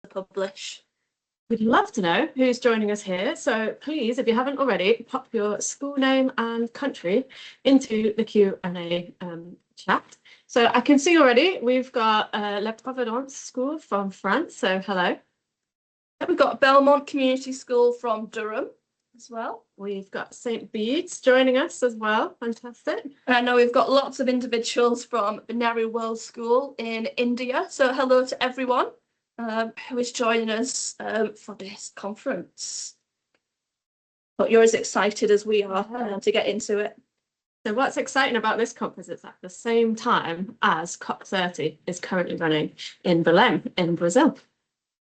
publish. We'd love to know who's joining us here. So please, if you haven't already, pop your school name and country into the Q&A chat. So I can see already we've got La Providence School from France. So hello. We've got Belmont Community School from Durham as well. We've got St. Bede's joining us as well. Fantastic. And I know we've got lots of individuals from Binary World School in India. So hello to everyone who is joining us for this conference. But you're as excited as we are to get into it. So what's exciting about this conference is at the same time as COP30 is currently running in Belém in Brazil.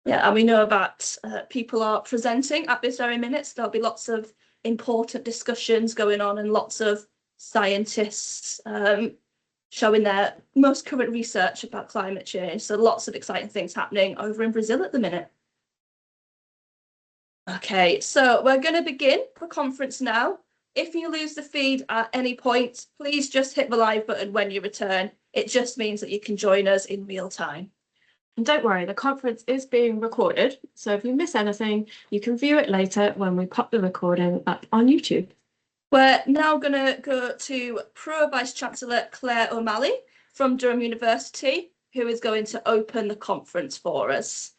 Yeah, and we know that people are presenting at this very minute. So there'll be lots of important discussions going on and lots of scientists showing their most current research about climate change. So lots of exciting things happening over in Brazil at the minute. Okay, so we're going to begin the conference now. If you lose the feed at any point, please just hit the live button when you return. It just means that you can join us in real time. And don't worry, the conference is being recorded. So if you miss anything, you can view it later when we pop the recording up on YouTube. We're now going to go to Pro Vice-Chancellor Claire O'Malley from Durham University, who is going to open the conference for us.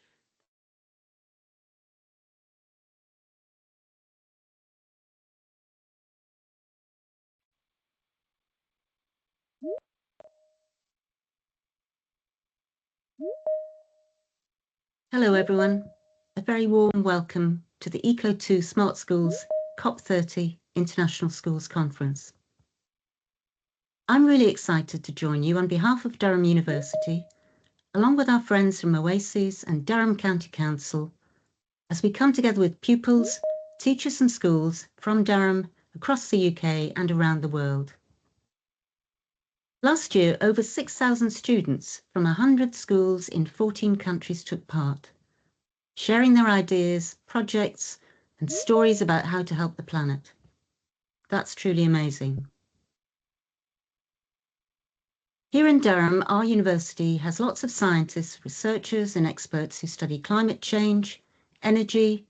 Hello everyone, a very warm welcome to the ECO2 Smart Schools COP30 International Schools Conference. I'm really excited to join you on behalf of Durham University, along with our friends from Oasis and Durham County Council, as we come together with pupils, teachers and schools from Durham, across the UK and around the world. Last year, over 6,000 students from 100 schools in 14 countries took part, sharing their ideas, projects, and stories about how to help the planet. That's truly amazing. Here in Durham, our university has lots of scientists, researchers, and experts who study climate change, energy,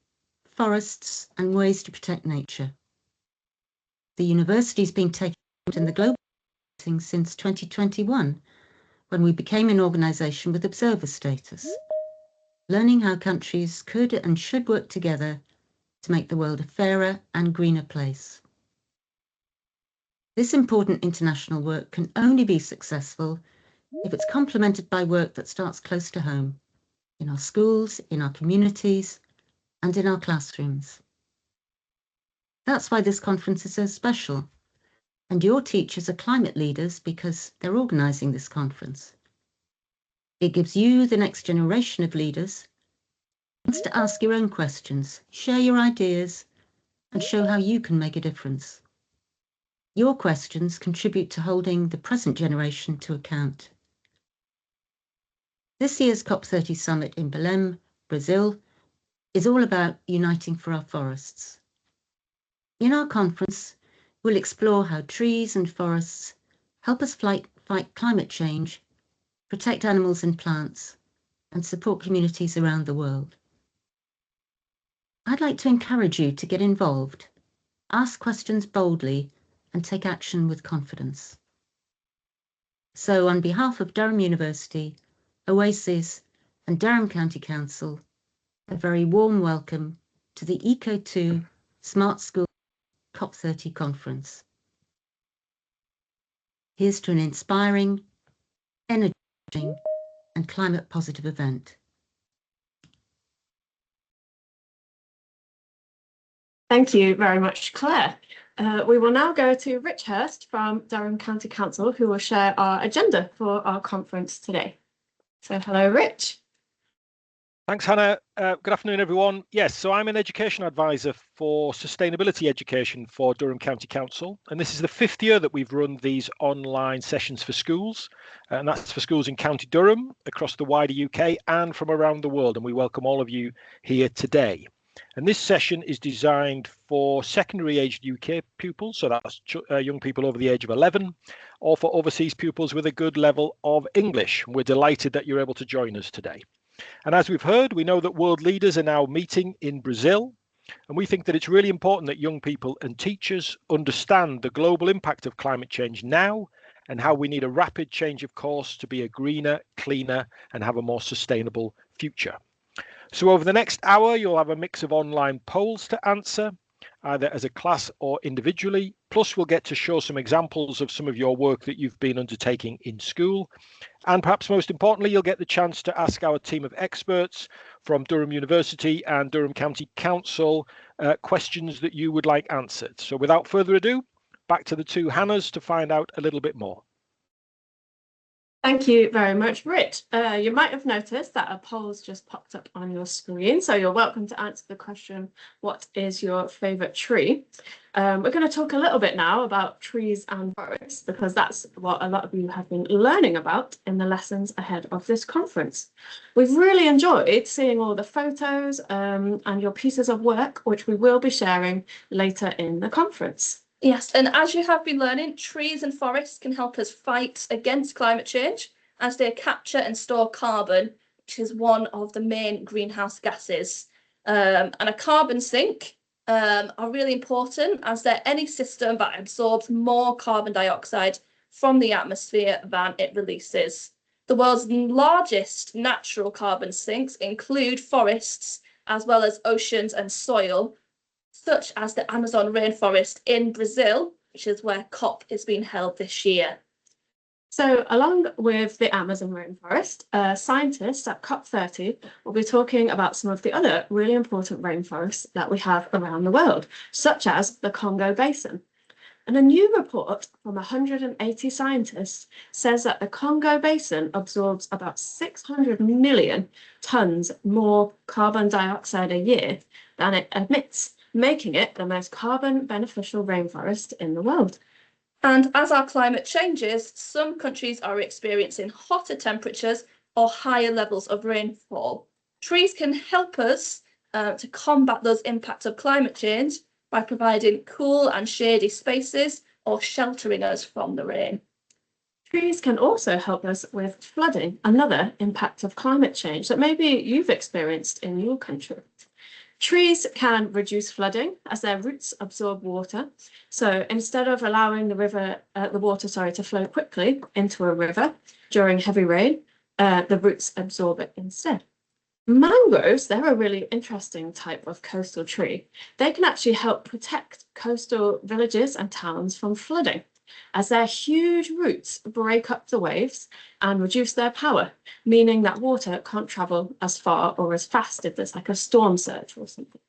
forests, and ways to protect nature. The university's been taking part in the global since 2021, when we became an organisation with observer status, learning how countries could and should work together to make the world a fairer and greener place. This important international work can only be successful if it's complemented by work that starts close to home, in our schools, in our communities, and in our classrooms. That's why this conference is so special. And your teachers are climate leaders because they're organising this conference. It gives you, the next generation of leaders, a chance to ask your own questions, share your ideas, and show how you can make a difference. Your questions contribute to holding the present generation to account. This year's COP30 summit in Belém, Brazil, is all about uniting for our forests. In our conference, we'll explore how trees and forests help us fight climate change, protect animals and plants, and support communities around the world. I'd like to encourage you to get involved, ask questions boldly, and take action with confidence. So on behalf of Durham University, Oasis, and Durham County Council, a very warm welcome to the ECO2 Smart School COP30 conference. Here's to an inspiring, energizing, and climate positive event. Thank you very much, Claire. We will now go to Rich Hurst from Durham County Council, who will share our agenda for our conference today. So hello, Rich. Thanks, Hannah. Good afternoon, everyone. Yes, so I'm an education advisor for sustainability education for Durham County Council. And this is the 5th year that we've run these online sessions for schools. And that's for schools in County Durham, across the wider UK and from around the world. And we welcome all of you here today. And this session is designed for secondary aged UK pupils, so that's young people over the age of 11, or for overseas pupils with a good level of English. We're delighted that you're able to join us today. And as we've heard, we know that world leaders are now meeting in Brazil. And we think that it's really important that young people and teachers understand the global impact of climate change now and how we need a rapid change of course to be a greener, cleaner, and have a more sustainable future. So over the next hour, you'll have a mix of online polls to answer, either as a class or individually. Plus, we'll get to show some examples of some of your work that you've been undertaking in school. And perhaps most importantly, you'll get the chance to ask our team of experts from Durham University and Durham County Council questions that you would like answered. So without further ado, back to the two Hannahs to find out a little bit more. Thank you very much, Rich. You might have noticed that a poll's just popped up on your screen, so you're welcome to answer the question, what is your favourite tree? We're going to talk a little bit now about trees and forests, because that's what a lot of you have been learning about in the lessons ahead of this conference. We've really enjoyed seeing all the photos and your pieces of work, which we will be sharing later in the conference. Yes, and as you have been learning, trees and forests can help us fight against climate change as they capture and store carbon, which is one of the main greenhouse gases. And a carbon sink are really important as they're any system that absorbs more carbon dioxide from the atmosphere than it releases. The world's largest natural carbon sinks include forests as well as oceans and soil, such as the Amazon rainforest in Brazil, which is where COP is being held this year. So along with the Amazon rainforest, scientists at COP30 will be talking about some of the other really important rainforests that we have around the world, such as the Congo Basin. And a new report from 180 scientists says that the Congo Basin absorbs about 600 million tons more carbon dioxide a year than it emits, making it the most carbon beneficial rainforest in the world. And as our climate changes, some countries are experiencing hotter temperatures or higher levels of rainfall. Trees can help us to combat those impacts of climate change by providing cool and shady spaces or sheltering us from the rain. Trees can also help us with flooding, another impact of climate change that maybe you've experienced in your country. Trees can reduce flooding as their roots absorb water. So instead of allowing the water to flow quickly into a river during heavy rain, the roots absorb it instead. Mangroves, they're a really interesting type of coastal tree. They can actually help protect coastal villages and towns from flooding, as their huge roots break up the waves and reduce their power, meaning that water can't travel as far or as fast if there's like a storm surge or something.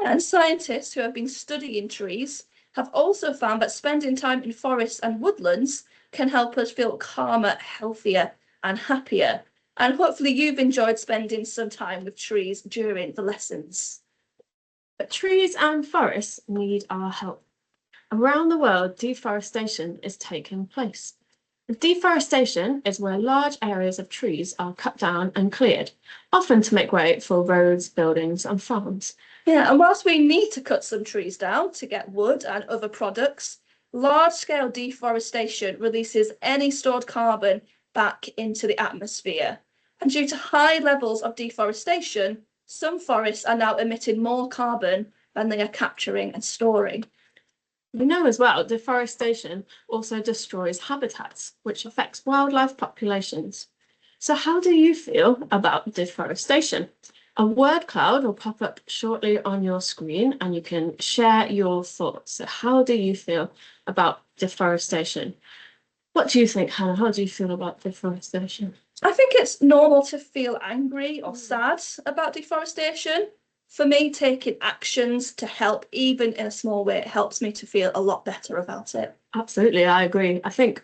And scientists who have been studying trees have also found that spending time in forests and woodlands can help us feel calmer, healthier, and happier. And hopefully you've enjoyed spending some time with trees during the lessons. But trees and forests need our help. Around the world, deforestation is taking place. Deforestation is where large areas of trees are cut down and cleared, often to make way for roads, buildings, and farms. Yeah, and whilst we need to cut some trees down to get wood and other products, large-scale deforestation releases any stored carbon back into the atmosphere. And due to high levels of deforestation, some forests are now emitting more carbon than they are capturing and storing. We know as well, deforestation also destroys habitats, which affects wildlife populations. So how do you feel about deforestation? A word cloud will pop up shortly on your screen and you can share your thoughts. So how do you feel about deforestation? What do you think, Hannah? How do you feel about deforestation? I think it's normal to feel angry or sad about deforestation. For me, taking actions to help, even in a small way, it helps me to feel a lot better about it. Absolutely, I agree. I think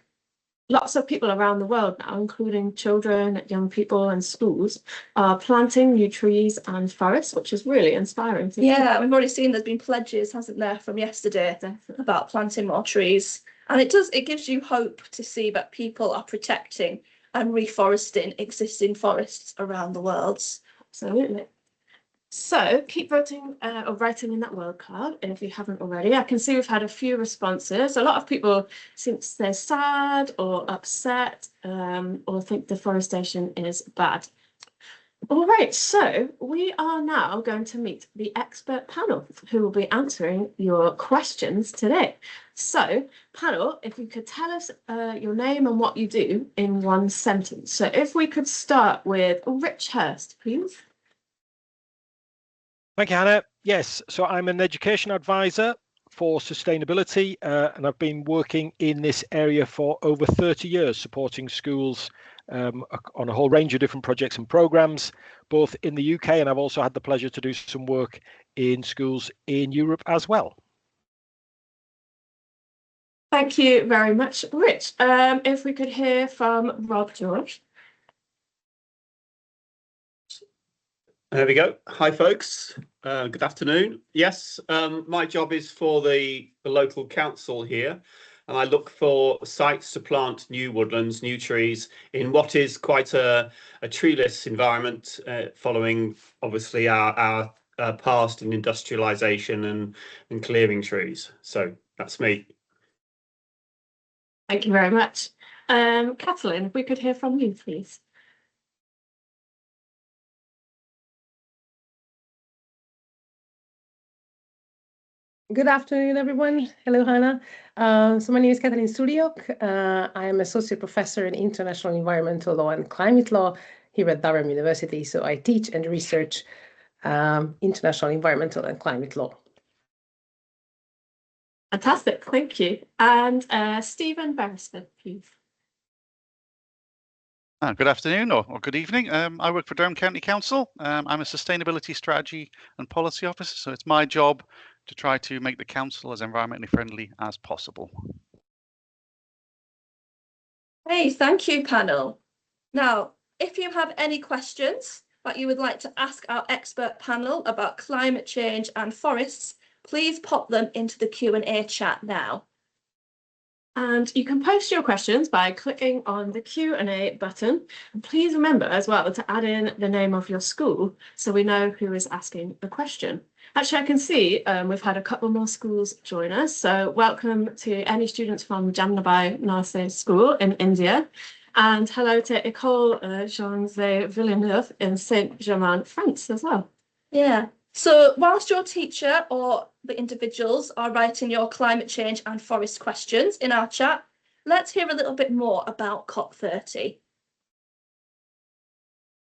lots of people around the world now, including children, young people and schools, are planting new trees and forests, which is really inspiring. Yeah, we've already seen there's been pledges, hasn't there, from yesterday about planting more trees. And it gives you hope to see that people are protecting and reforesting existing forests around the world. Absolutely. So keep voting or writing in that word cloud if you haven't already. I can see we've had a few responses. A lot of people seem to say sad or upset or think deforestation is bad. All right, so we are now going to meet the expert panel who will be answering your questions today. So, panel, if you could tell us your name and what you do in one sentence. So if we could start with Rich Hurst, please. Thank you, Hannah. Yes, so I'm an education advisor for sustainability, and I've been working in this area for over 30 years, supporting schools on a whole range of different projects and programs, both in the UK, and I've also had the pleasure to do some work in schools in Europe as well. Thank you very much, Rich. If we could hear from Rob George. There we go. Hi, folks. Good afternoon. Yes, my job is for the local council here, and I look for sites to plant new woodlands, new trees in what is quite a treeless environment, following obviously our past in industrialisation and clearing trees. So that's me. Thank you very much. Kathleen, if we could hear from you, please. Good afternoon, everyone. Hello, Hannah. So my name is Katalin Suliok. I am Associate Professor in International Environmental Law and Climate Law here at Durham University. So I teach and research international environmental and climate law. Fantastic, thank you. And Stephen Beresford, please. Good afternoon or good evening. I work for Durham County Council. I'm a Sustainability Strategy and Policy Officer, so it's my job to try to make the council as environmentally friendly as possible. Hey, thank you, panel. Now, if you have any questions that you would like to ask our expert panel about climate change and forests, please pop them into the Q&A chat now. And you can post your questions by clicking on the Q&A button. And please remember as well to add in the name of your school so we know who is asking the question. Actually, I can see we've had a couple more schools join us. So welcome to any students from Jamnabai Narse School in India. And hello to École Jean-Zé Villeneuve in Saint-Germain, France as well. Yeah. So whilst your teacher or the individuals are writing your climate change and forest questions in our chat, let's hear a little bit more about COP30.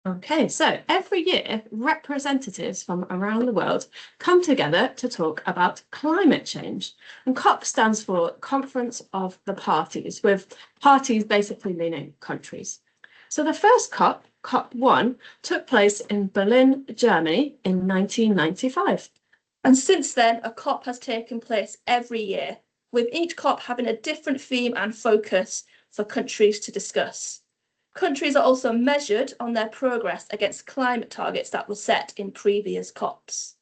Okay, so every year, representatives from around the world come together to talk about climate change. And COP stands for Conference of the Parties, with parties basically meaning countries. So the first COP, COP1, took place in Berlin, Germany in 1995. And since then, a COP has taken place every year, with each COP having a different theme and focus for countries to discuss. Countries are also measured on their progress against climate targets that were set in previous COPs.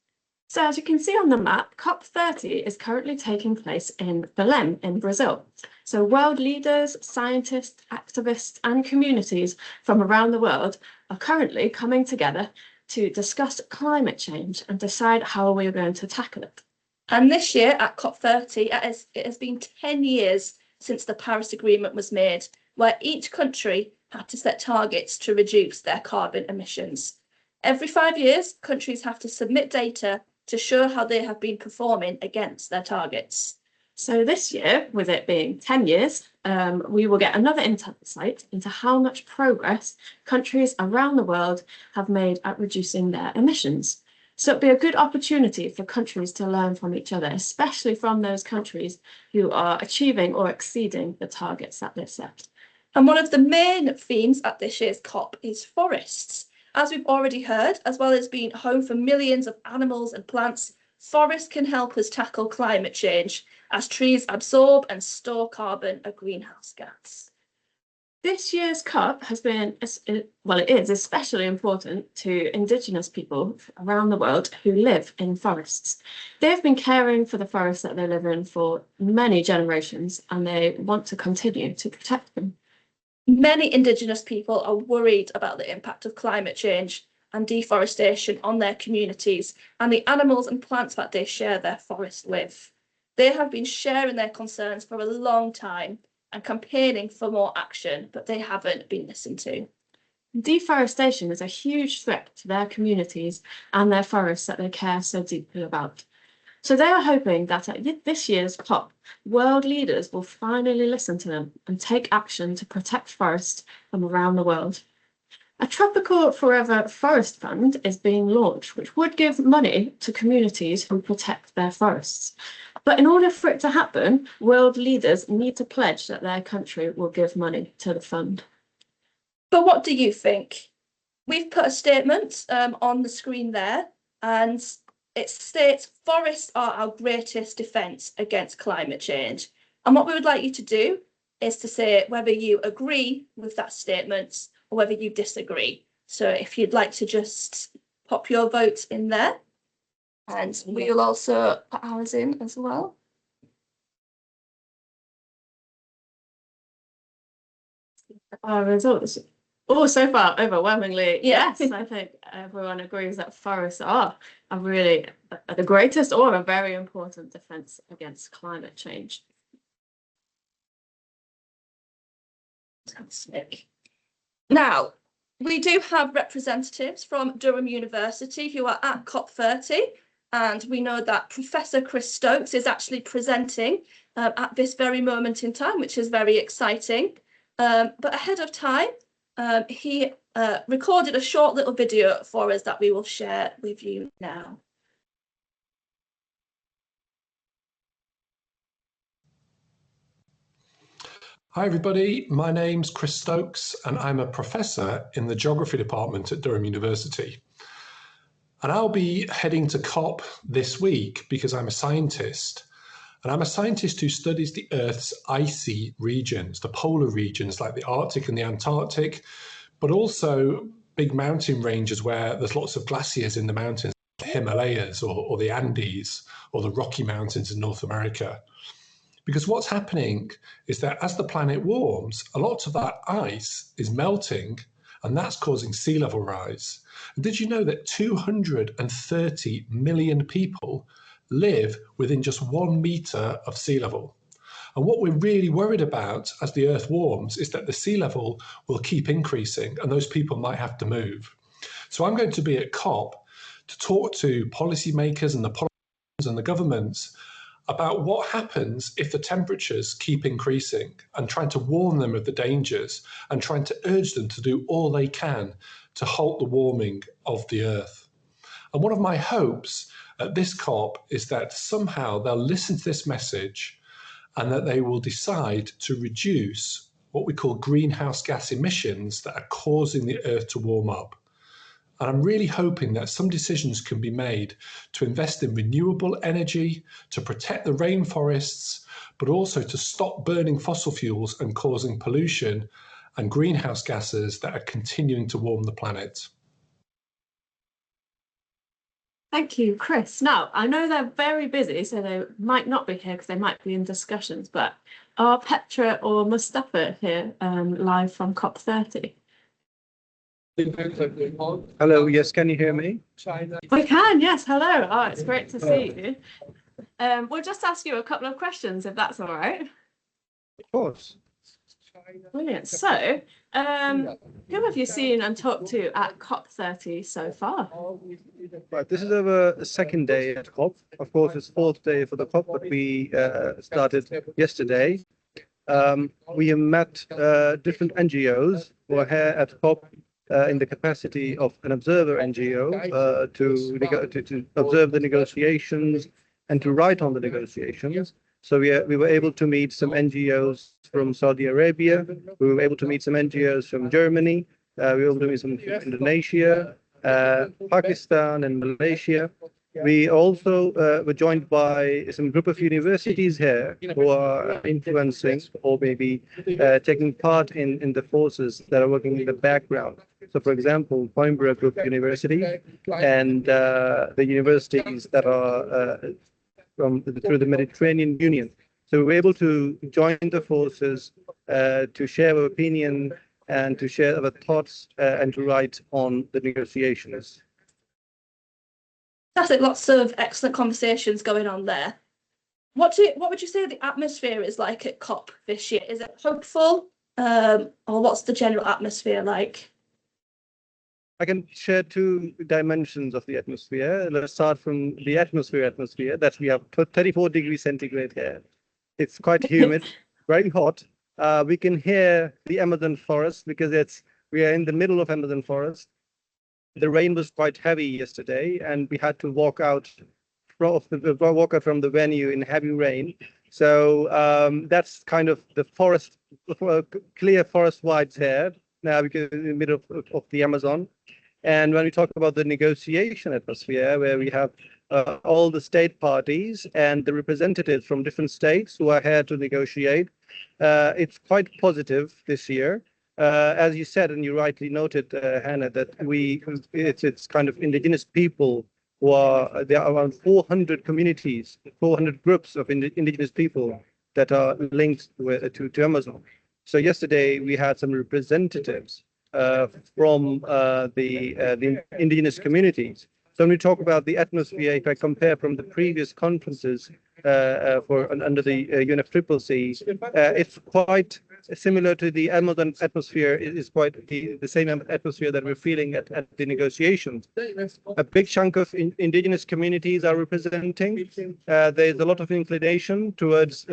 So as you can see on the map, COP30 is currently taking place in Belém in Brazil. So world leaders, scientists, activists and communities from around the world are currently coming together to discuss climate change and decide how we are going to tackle it. And this year at COP30, it has been 10 years since the Paris Agreement was made, where each country had to set targets to reduce their carbon emissions. Every 5 years, countries have to submit data to show how they have been performing against their targets. So this year, with it being 10 years, we will get another insight into how much progress countries around the world have made at reducing their emissions. So it'll be a good opportunity for countries to learn from each other, especially from those countries who are achieving or exceeding the targets that they've set. And one of the main themes at this year's COP is forests. As we've already heard, as well as being home for millions of animals and plants, forests can help us tackle climate change as trees absorb and store carbon, a greenhouse gas. This year's COP has been, well, it is especially important to Indigenous people around the world who live in forests. They've been caring for the forests that they live in for many generations, and they want to continue to protect them. Many Indigenous people are worried about the impact of climate change and deforestation on their communities and the animals and plants that they share their forest with. They have been sharing their concerns for a long time and campaigning for more action, but they haven't been listened to. Deforestation is a huge threat to their communities and their forests that they care so deeply about. So they are hoping that at this year's COP, world leaders will finally listen to them and take action to protect forests from around the world. A Tropical Forever Forest Fund is being launched, which would give money to communities who protect their forests. But in order for it to happen, world leaders need to pledge that their country will give money to the fund. But what do you think? We've put a statement on the screen there, and it states forests are our greatest defence against climate change. And what we would like you to do is to say whether you agree with that statement or whether you disagree. So if you'd like to just pop your vote in there, and we'll also put ours in as well. Our results. Oh, so far, overwhelmingly, yes. I think everyone agrees that forests are really the greatest or a very important defence against climate change. Fantastic. Now, we do have representatives from Durham University who are at COP30, and we know that Professor Chris Stokes is actually presenting at this very moment in time, which is very exciting. But ahead of time, he recorded a short little video for us that we will share with you now. Hi everybody, my name's Chris Stokes and I'm a professor in the Geography Department at Durham University. And I'll be heading to COP this week because I'm a scientist. And I'm a scientist who studies the Earth's icy regions, the polar regions like the Arctic and the Antarctic, but also big mountain ranges where there's lots of glaciers in the mountains, the Himalayas or the Andes or the Rocky Mountains in North America. Because what's happening is that as the planet warms, a lot of that ice is melting and that's causing sea level rise. And did you know that 230 million people live within just 1 meter of sea level? And what we're really worried about as the Earth warms is that the sea level will keep increasing and those people might have to move. So I'm going to be at COP to talk to policymakers and the politicians and the governments about what happens if the temperatures keep increasing and trying to warn them of the dangers and trying to urge them to do all they can to halt the warming of the Earth. And one of my hopes at this COP is that somehow they'll listen to this message and that they will decide to reduce what we call greenhouse gas emissions that are causing the Earth to warm up. And I'm really hoping that some decisions can be made to invest in renewable energy, to protect the rainforests, but also to stop burning fossil fuels and causing pollution and greenhouse gases that are continuing to warm the planet. Thank you, Chris. Now, I know they're very busy, so they might not be here because they might be in discussions, but are Petra or Mustafa here live from COP30? Hello, yes, can you hear me? We can, yes, hello. Oh, it's great to see you. We'll just ask you a couple of questions if that's all right. Of course. Brilliant. So, who have you seen and talked to at COP30 so far? Right, this is our second day at COP. Of course, it's fourth day for the COP, but we started yesterday. We have met different NGOs who are here at COP in the capacity of an observer NGO to observe the negotiations and to write on the negotiations. So we were able to meet some NGOs from Saudi Arabia. We were able to meet some NGOs from Germany. We were able to meet some from Indonesia, Pakistan, and Malaysia. We also were joined by some group of universities here who are influencing or maybe taking part in the forces that are working in the background. So, for example, Coimbra Group University and the universities that are through the Mediterranean Union. So we were able to join the forces to share our opinion and to share our thoughts and to write on the negotiations. Fantastic, lots of excellent conversations going on there. What would you say the atmosphere is like at COP this year? Is it hopeful, or what's the general atmosphere like? I can share two dimensions of the atmosphere. Let's start from the atmosphere that we have 34 degrees centigrade here. It's quite humid, very hot. We can hear the Amazon forest because we are in the middle of Amazon forest. The rain was quite heavy yesterday, and we had to walk out from the venue in heavy rain. So that's kind of the forest, clear forest vibes here now because in the middle of the Amazon. And when we talk about the negotiation atmosphere, where we have all the state parties and the representatives from different states who are here to negotiate, it's quite positive this year. As you said, and you rightly noted, Hannah, that it's kind of indigenous people there are around 400 communities, 400 groups of indigenous people that are linked to Amazon. So yesterday we had some representatives from the indigenous communities. So when we talk about the atmosphere, if I compare from the previous conferences under the UNFCCC, it's quite similar to the Amazon atmosphere. It is quite the same atmosphere that we're feeling at the negotiations. A big chunk of indigenous communities are representing. There's a lot of inclination towards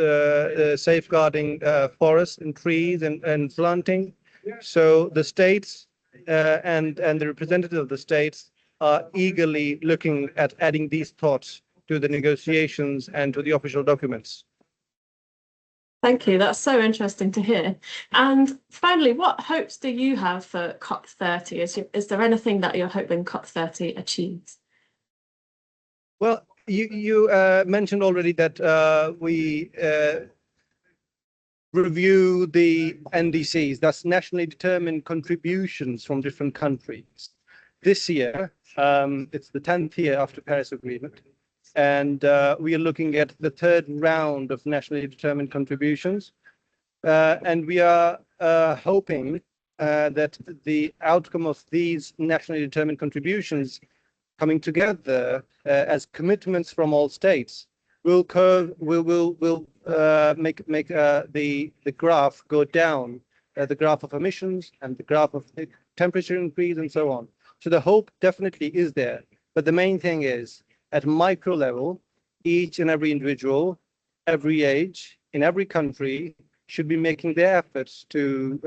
safeguarding forests and trees and planting. So the states and the representatives of the states are eagerly looking at adding these thoughts to the negotiations and to the official documents. Thank you. That's so interesting to hear. And finally, what hopes do you have for COP30? Is there anything that you're hoping COP30 achieves? Well, you mentioned already that we review the NDCs, that's nationally determined contributions from different countries. This year, it's the 10th year after Paris Agreement, and we are looking at the third round of nationally determined contributions. And we are hoping that the outcome of these nationally determined contributions coming together as commitments from all states will make the graph go down, the graph of emissions and the graph of temperature increase and so on. So the hope definitely is there. But the main thing is, at micro level, each and every individual, every age, in every country should be making their efforts to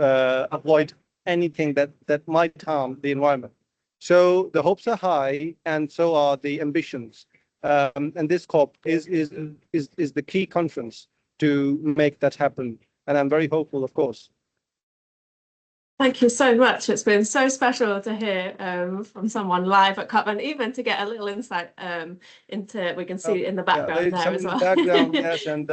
avoid anything that might harm the environment. So the hopes are high, and so are the ambitions. And this COP is the key conference to make that happen. And I'm very hopeful, of course. Thank you so much. It's been so special to hear from someone live at COP, and even to get a little insight into, we can see in the background there as well. Background, yes, and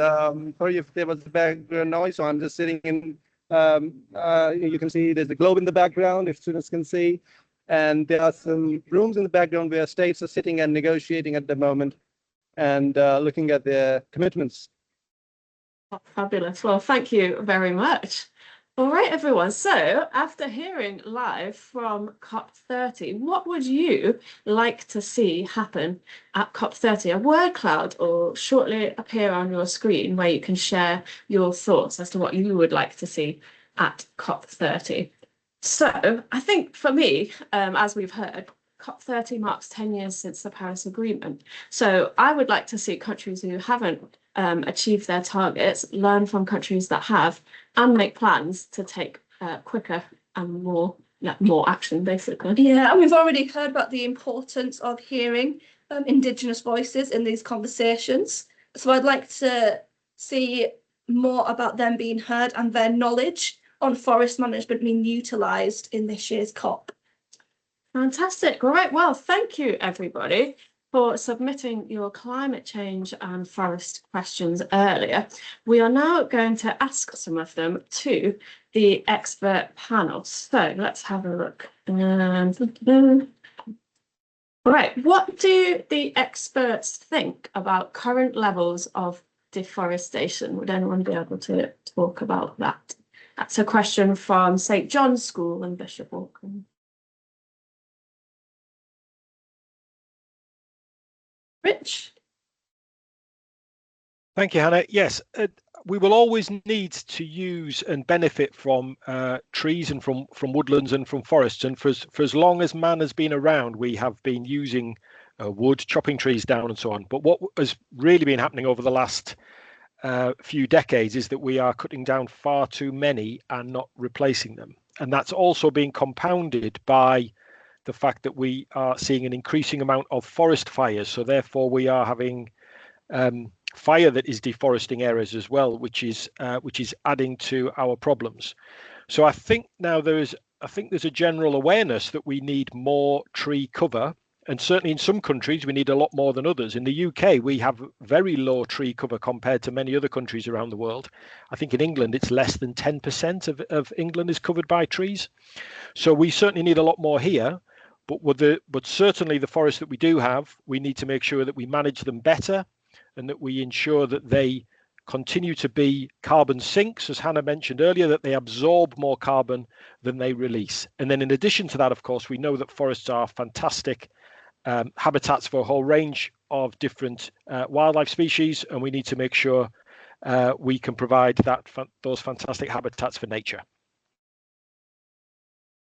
sorry if there was background noise. So I'm just sitting in. You can see there's a globe in the background, if students can see, and there are some rooms in the background where states are sitting and negotiating at the moment, and looking at their commitments. Fabulous. Well, thank you very much. All right, everyone. So after hearing live from COP30, what would you like to see happen at COP30? A word cloud will shortly appear on your screen where you can share your thoughts as to what you would like to see at COP30. So I think for me, as we've heard, COP30 marks 10 years since the Paris Agreement. So I would like to see countries who haven't achieved their targets learn from countries that have, and make plans to take quicker and more action, basically. Yeah, and we've already heard about the importance of hearing Indigenous voices in these conversations. So I'd like to see more about them being heard and their knowledge on forest management being utilised in this year's COP. Fantastic. All right. Well, thank you, everybody, for submitting your climate change and forest questions earlier. We are now going to ask some of them to the expert panel. So let's have a look. All right. What do the experts think about current levels of deforestation? Would anyone be able to talk about that? That's a question from St. John's School in Bishop Auckland. Rich? Thank you, Hannah. Yes, we will always need to use and benefit from trees and from woodlands and from forests. And for as long as man has been around, we have been using wood, chopping trees down and so on. But what has really been happening over the last few decades is that we are cutting down far too many and not replacing them. And that's also being compounded by the fact that we are seeing an increasing amount of forest fires. So therefore we are having fire that is deforesting areas as well, which is adding to our problems. So I think now there's a general awareness that we need more tree cover, and certainly in some countries we need a lot more than others. In the UK we have very low tree cover compared to many other countries around the world. I think in England it's less than 10% of England is covered by trees. So we certainly need a lot more here. But certainly the forests that we do have, we need to make sure that we manage them better, and that we ensure that they continue to be carbon sinks, as Hannah mentioned earlier, that they absorb more carbon than they release. And then in addition to that, of course, we know that forests are fantastic habitats for a whole range of different wildlife species, and we need to make sure we can provide those fantastic habitats for nature.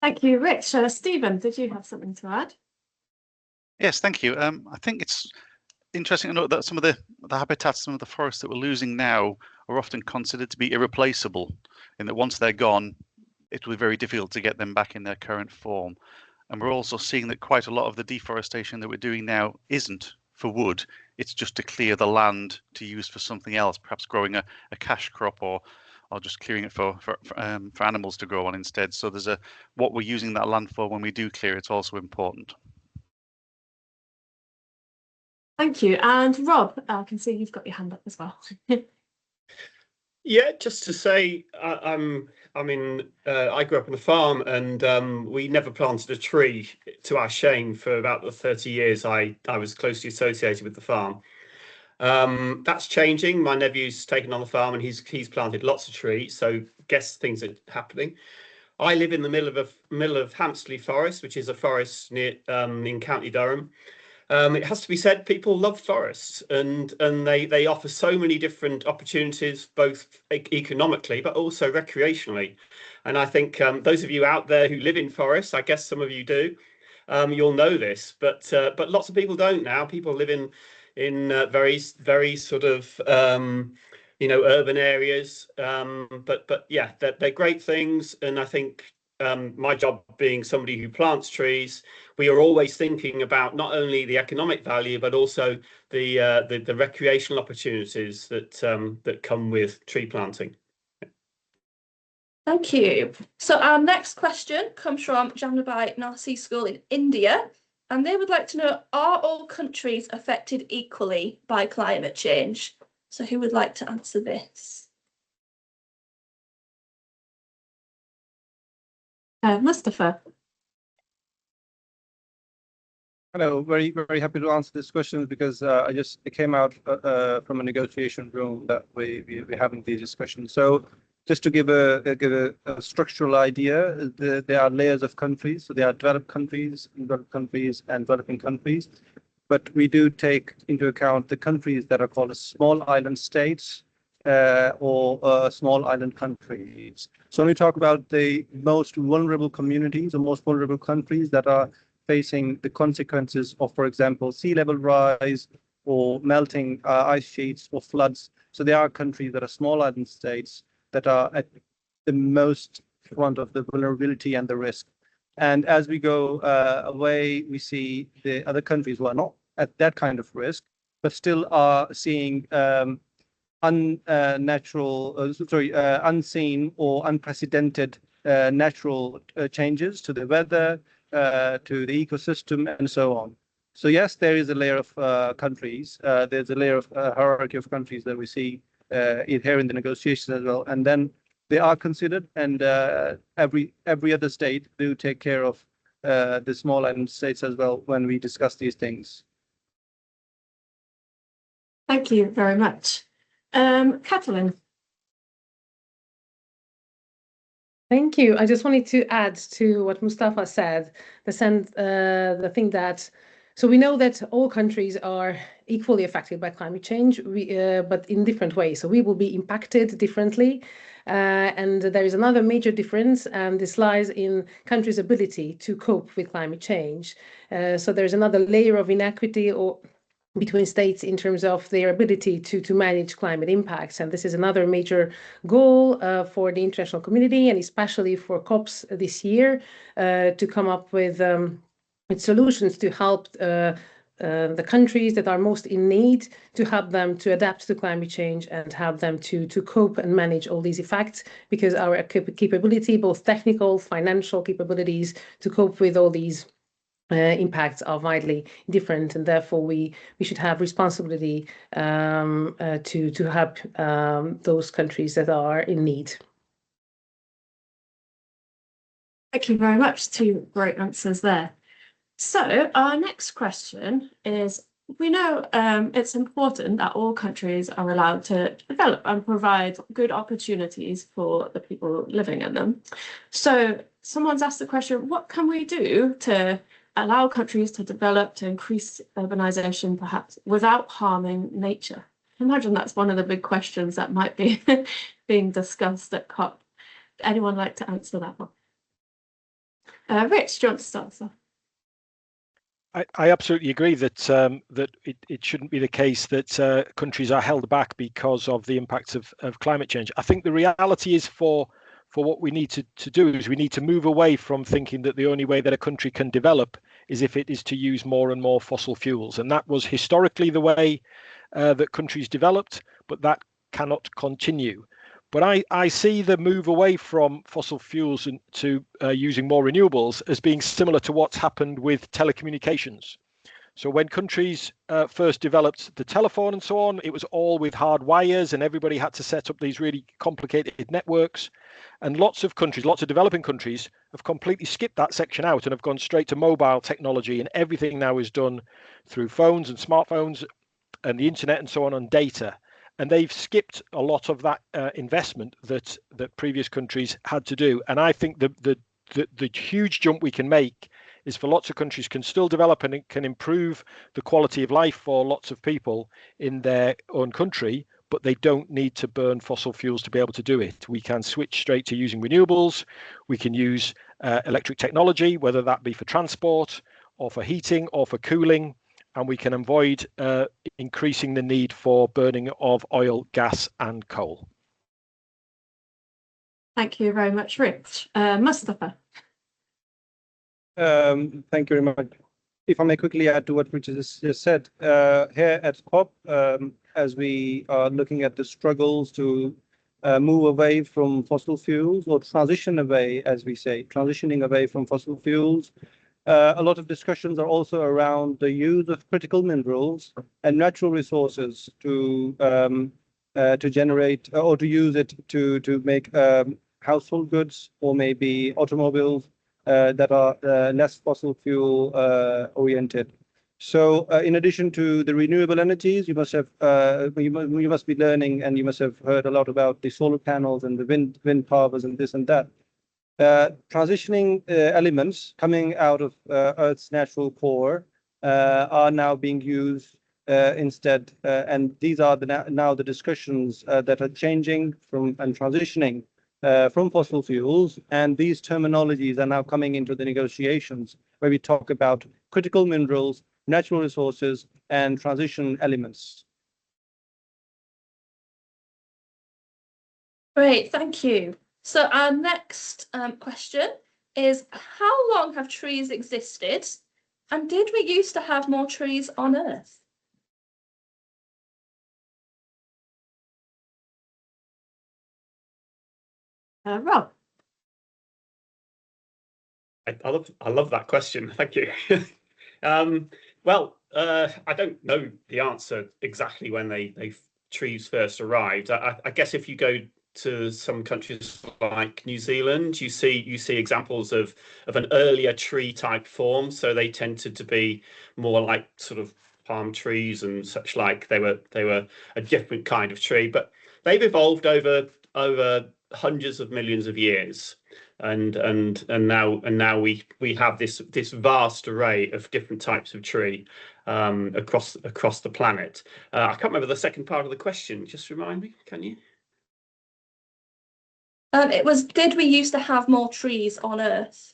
Thank you, Rich. Stephen, did you have something to add? Yes, thank you. I think it's interesting to note that some of the habitats, some of the forests that we're losing now are often considered to be irreplaceable, in that once they're gone, it will be very difficult to get them back in their current form. And we're also seeing that quite a lot of the deforestation that we're doing now isn't for wood. It's just to clear the land to use for something else, perhaps growing a cash crop or just clearing it for animals to grow on instead. So there's what we're using that land for when we do clear, it's also important. Thank you. And Rob, I can see you've got your hand up as well. Yeah, just to say, I grew up on a farm, and we never planted a tree, to our shame, for about the 30 years I was closely associated with the farm. That's changing. My nephew's taken on the farm, and he's planted lots of trees. So guess things are happening. I live in the middle of Hampstead Forest, which is a forest near in County Durham. It has to be said, people love forests, and they offer so many different opportunities, both economically but also recreationally. And I think those of you out there who live in forests, I guess some of you do, you'll know this, but lots of people don't now. People live in very sort of urban areas, but yeah, they're great things. And I think my job, being somebody who plants trees, we are always thinking about not only the economic value but also the recreational opportunities that come with tree planting. Thank you. So our next question comes from Jamnabai Narsi School in India, and they would like to know, are all countries affected equally by climate change? So who would like to answer this? Mustafa. Hello, very, very happy to answer this question, because I just came out from a negotiation room that we're having these discussions. So just to give a structural idea, there are layers of countries. So there are developed countries, and developing countries. But we do take into account the countries that are called small island states or small island countries. So when we talk about the most vulnerable communities or most vulnerable countries that are facing the consequences of, for example, sea level rise or melting ice sheets or floods. So there are countries that are small island states that are at the most front of the vulnerability and the risk. And as we go away, we see the other countries who are not at that kind of risk, but still are seeing unseen or unprecedented natural changes to the weather, to the ecosystem, and so on. So yes, there is a layer of countries. There's a layer of hierarchy of countries that we see here in the negotiations as well. And then they are considered, and every other state do take care of the small island states as well when we discuss these things. Thank you very much. Catalin. Thank you. I just wanted to add to what Mustafa said, the thing that So we know that all countries are equally affected by climate change, but in different ways. So we will be impacted differently. And there is another major difference, and this lies in countries' ability to cope with climate change. So there's another layer of inequity or between states in terms of their ability to manage climate impacts. And this is another major goal for the international community, and especially for COPs this year, to come up with solutions to help the countries that are most in need, to help them to adapt to climate change and help them to cope and manage all these effects, because our capability, both technical, financial capabilities to cope with all these impacts are widely different, and therefore we should have responsibility to help those countries that are in need. Thank you very much. Two great answers there. So our next question is, we know it's important that all countries are allowed to develop and provide good opportunities for the people living in them. So someone's asked the question, what can we do to allow countries to develop, to increase urbanization, perhaps without harming nature? I imagine that's one of the big questions that might be being discussed at COP. Anyone like to answer that one? Rich, do you want to start, sir? I absolutely agree that that it shouldn't be the case that countries are held back because of the impacts of climate change. I think the reality is for what we need to do is we need to move away from thinking that the only way that a country can develop is if it is to use more and more fossil fuels. And that was historically the way that countries developed, but that cannot continue. But I see the move away from fossil fuels and to using more renewables as being similar to what's happened with telecommunications. So when countries first developed the telephone and so on, it was all with hard wires and everybody had to set up these really complicated networks. And lots of countries, lots of developing countries have completely skipped that section out and have gone straight to mobile technology, and everything now is done through phones and smartphones and the internet and so on data. And they've skipped a lot of that investment that previous countries had to do. And I think the huge jump we can make is for lots of countries can still develop and can improve the quality of life for lots of people in their own country, but they don't need to burn fossil fuels to be able to do it. We can switch straight to using renewables. We can use electric technology, whether that be for transport or for heating or for cooling. And we can avoid increasing the need for burning of oil, gas and coal. Thank you very much, Rich. Mustafa. Thank you very much. If I may quickly add to what Richard just said, here at COP, as we are looking at the struggles to move away from fossil fuels, or transition away, as we say, transitioning away from fossil fuels, a lot of discussions are also around the use of critical minerals and natural resources to generate or to use it to make household goods or maybe automobiles that are less fossil fuel oriented. So in addition to the renewable energies, you must have you must be learning, and you must have heard a lot about the solar panels and the wind powers and this and that. Transitioning elements coming out of Earth's natural core are now being used instead, and these are now the discussions that are changing from and transitioning from fossil fuels, and these terminologies are now coming into the negotiations where we talk about critical minerals, natural resources, and transition elements. Great, thank you. So our next question is, how long have trees existed, and did we used to have more trees on Earth? Rob. I love that question. Thank you. Well, I don't know the answer exactly when they trees first arrived. I guess if you go to some countries like New Zealand, you see examples of an earlier tree type form. So they tended to be more like sort of palm trees and such like. They were a different kind of tree, but they've evolved over hundreds of millions of years. and now we have this vast array of different types of tree across the planet. I can't remember the second part of the question. Just remind me, can you? It was, did we used to have more trees on Earth?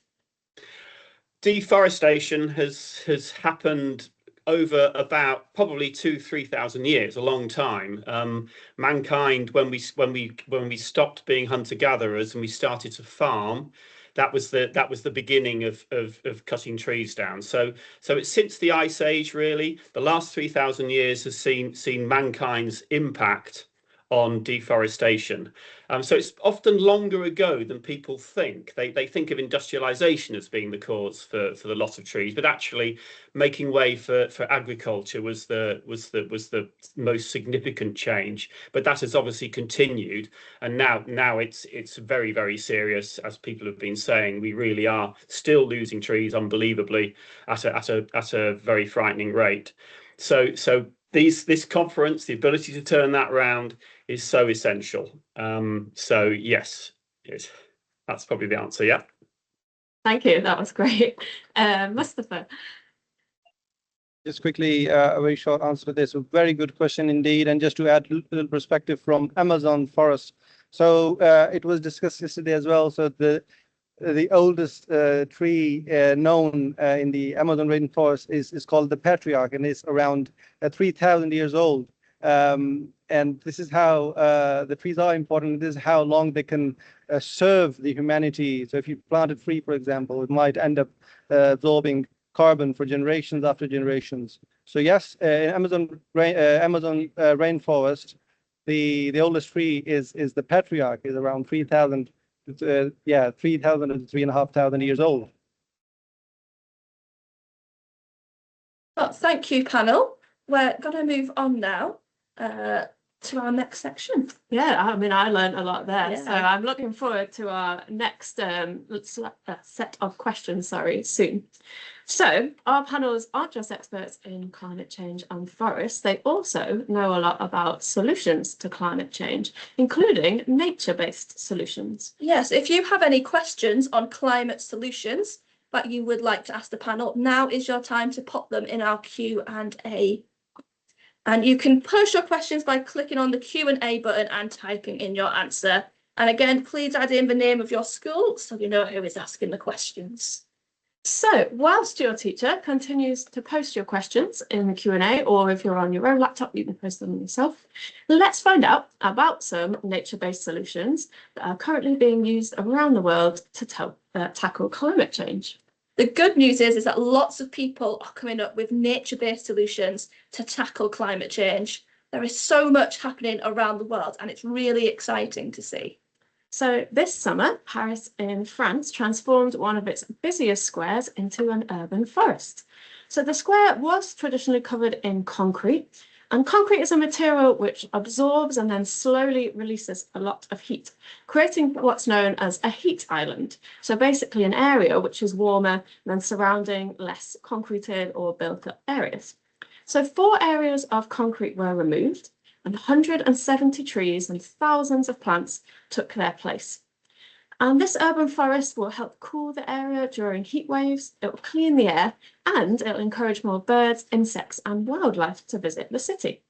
Deforestation has happened over about probably 2,000-3,000 years, a long time. Mankind, when we stopped being hunter-gatherers and we started to farm, that was the beginning of cutting trees down. So it's since the Ice Age, really. The last 3,000 years has seen mankind's impact on deforestation. So it's often longer ago than people think. They think of industrialization as being the cause for the loss of trees, but actually making way for agriculture was the most significant change. But that has obviously continued, and now it's very, very serious, as people have been saying. We really are still losing trees unbelievably at a very frightening rate. So this conference, the ability to turn that around, is so essential. So yes, that's probably the answer. Yeah. Thank you. That was great. Mustafa. Just quickly, a very short answer to this. A very good question indeed. And just to add a little perspective from Amazon forest. So it was discussed yesterday as well. So the oldest tree known in the Amazon rainforest is called the patriarch, and it's around 3,000 years old. And this is how the trees are important. This is how long they can serve the humanity. So if you plant a tree, for example, it might end up absorbing carbon for generations after generations. So yes, in Amazon rainforest, the oldest tree is the patriarch, is around 3,000. 3,000 and 3,500 years old. Well, thank you, panel. We're going to move on now to our next section. Yeah, I mean, I learned a lot there. Yeah. So I'm looking forward to our next set of questions, soon. So our panels aren't just experts in climate change and forests, they also know a lot about solutions to climate change, including nature-based solutions. Yes, if you have any questions on climate solutions that you would like to ask the panel, now is your time to pop them in our Q&A. And you can post your questions by clicking on the Q&A button and typing in your answer. And again, please add in the name of your school so we know who is asking the questions. So whilst your teacher continues to post your questions in the Q&A, or if you're on your own laptop, you can post them yourself, let's find out about some nature-based solutions that are currently being used around the world to tackle climate change. The good news is that lots of people are coming up with nature-based solutions to tackle climate change. There is so much happening around the world, and it's really exciting to see. So this summer, Paris in France transformed one of its busiest squares into an urban forest. So the square was traditionally covered in concrete, and concrete is a material which absorbs and then slowly releases a lot of heat, creating what's known as a heat island. So basically an area which is warmer than surrounding less concreted or built up areas. So 4 areas of concrete were removed, and 170 trees and thousands of plants took their place. And this urban forest will help cool the area during heat waves, it will clean the air, and it will encourage more birds, insects, and wildlife to visit the city.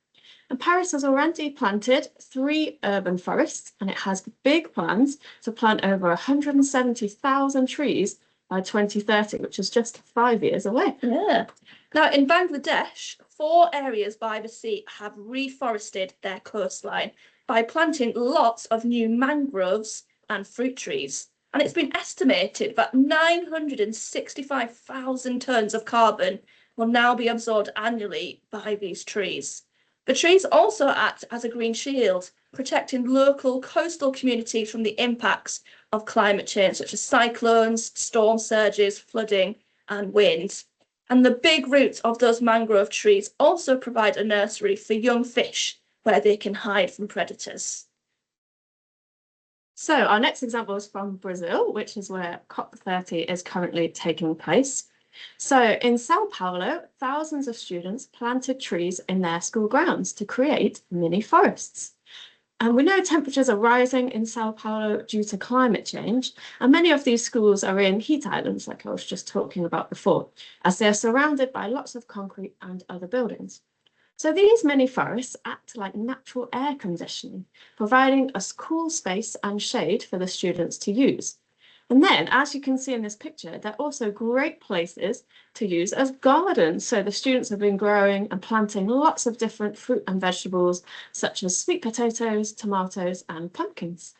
And Paris has already planted 3 urban forests, and it has big plans to plant over 170,000 trees by 2030, which is just 5 years away. Yeah. Now, in Bangladesh, 4 areas by the sea have reforested their coastline by planting lots of new mangroves and fruit trees. And it's been estimated that 965,000 tonnes of carbon will now be absorbed annually by these trees. The trees also act as a green shield, protecting local coastal communities from the impacts of climate change, such as cyclones, storm surges, flooding, and wind. And the big roots of those mangrove trees also provide a nursery for young fish where they can hide from predators. So our next example is from Brazil, which is where COP30 is currently taking place. So in Sao Paulo, thousands of students planted trees in their school grounds to create mini forests. And we know temperatures are rising in Sao Paulo due to climate change, and many of these schools are in heat islands, like I was just talking about before, as they're surrounded by lots of concrete and other buildings. So these mini forests act like natural air conditioning, providing us cool space and shade for the students to use. And then, as you can see in this picture, they're also great places to use as gardens. So the students have been growing and planting lots of different fruit and vegetables, such as sweet potatoes, tomatoes, and pumpkins.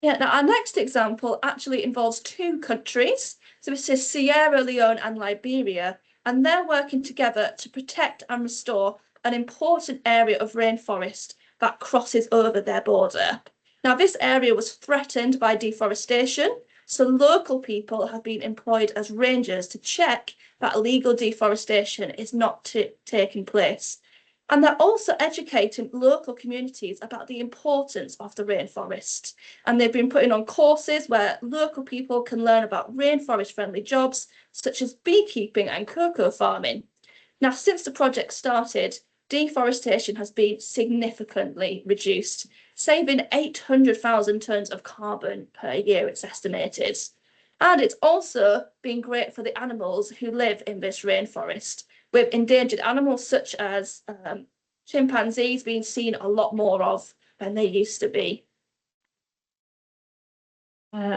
Yeah, now our next example actually involves two countries. So this is Sierra Leone and Liberia, and they're working together to protect and restore an important area of rainforest that crosses over their border. Now, this area was threatened by deforestation, so local people have been employed as rangers to check that illegal deforestation is not taking place. And they're also educating local communities about the importance of the rainforest. And they've been putting on courses where local people can learn about rainforest-friendly jobs, such as beekeeping and cocoa farming. Now, since the project started, deforestation has been significantly reduced, saving 800,000 tonnes of carbon per year, it's estimated. And it's also been great for the animals who live in this rainforest, with endangered animals such as chimpanzees being seen a lot more of than they used to be.